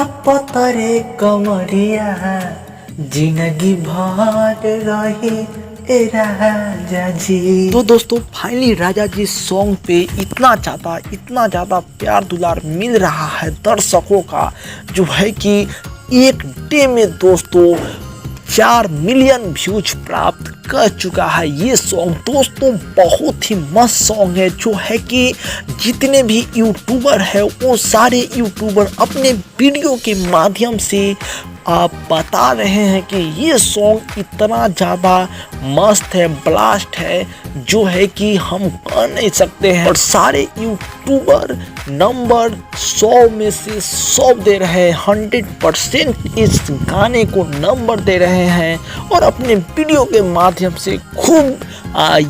तपतरे कमरिया जिंदगी भर रही ए राजा जी। तो दोस्तों फाइनली राजा जी सॉन्ग पे इतना ज़्यादा प्यार दुलार मिल रहा है दर्शकों का, जो है कि एक डे में दोस्तों 4 मिलियन व्यूज प्राप्त कर चुका है ये सॉन्ग। दोस्तों बहुत ही मस्त सॉन्ग है, जो है कि जितने भी यूट्यूबर है वो सारे यूट्यूबर अपने वीडियो के माध्यम से आप बता रहे हैं कि ये सॉन्ग इतना ज़्यादा मस्त है, ब्लास्ट है, जो है कि हम कह नहीं सकते हैं। और सारे यूट्यूबर नंबर 100 में से 100 दे रहे हैं, 100% इस गाने को नंबर दे रहे हैं और अपने वीडियो के माध्यम से खूब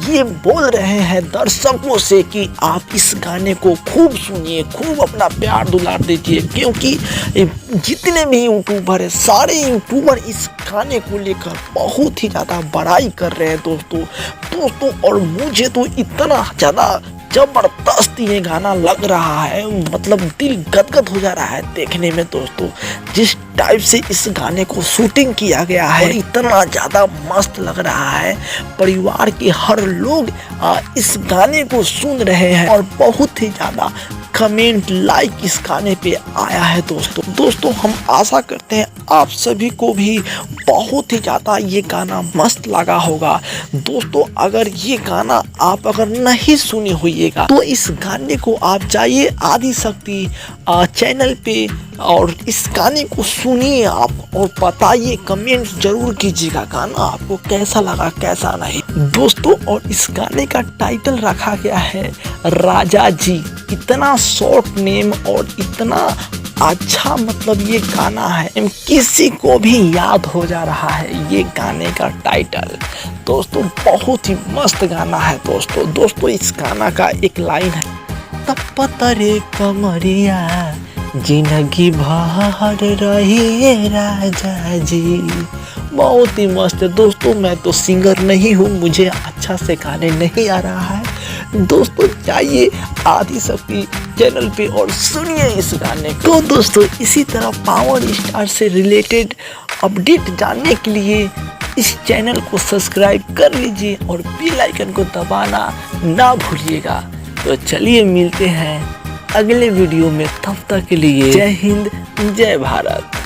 ये बोल रहे हैं दर्शकों से कि आप इस गाने को खूब सुनिए, खूब अपना प्यार दुलार दीजिए, क्योंकि जितने भी यूट्यूबर है सारे यूट्यूबर इस गाने को लेकर बहुत ही ज़्यादा बड़ाई कर रहे हैं दोस्तों। और मुझे तो इतना ज़्यादा जबरदस्त ये गाना लग रहा है, मतलब दिल गदगद हो जा रहा है देखने में दोस्तों। जिस टाइप से इस गाने को शूटिंग किया गया है और इतना ज़्यादा मस्त लग रहा है, परिवार के हर लोग इस गाने को सुन रहे हैं और बहुत ही ज़्यादा कमेंट लाइक इस गाने पे आया है दोस्तों। हम आशा करते हैं आप सभी को भी बहुत ही ज़्यादा ये गाना मस्त लगा होगा दोस्तों। अगर ये गाना आप अगर नहीं सुने होइएगा तो इस गाने को आप जाइए आदिशक्ति चैनल पे और इस गाने को सुनिए आप और बताइए, कमेंट जरूर कीजिएगा गाना आपको कैसा लगा कैसा नहीं दोस्तों। और इस गाने का टाइटल रखा गया है राजा जी। इतना शॉर्ट नेम और इतना अच्छा, मतलब ये गाना है किसी को भी याद हो जा रहा है ये गाने का टाइटल दोस्तों। बहुत ही मस्त गाना है दोस्तों। इस गाना का एक लाइन है, तपतरे कमरिया जिंदगी भर रही राजा जी। बहुत ही मस्त है दोस्तों। मैं तो सिंगर नहीं हूँ, मुझे अच्छा से गाने नहीं आ रहा है दोस्तों। जाइए आदिशक्ति चैनल पे और सुनिए इस गाने को। तो दोस्तों इसी तरह पावर स्टार से रिलेटेड अपडेट जानने के लिए इस चैनल को सब्सक्राइब कर लीजिए और बेल आइकन को दबाना ना भूलिएगा। तो चलिए मिलते हैं अगले वीडियो में, तब तक के लिए जय हिंद जय भारत।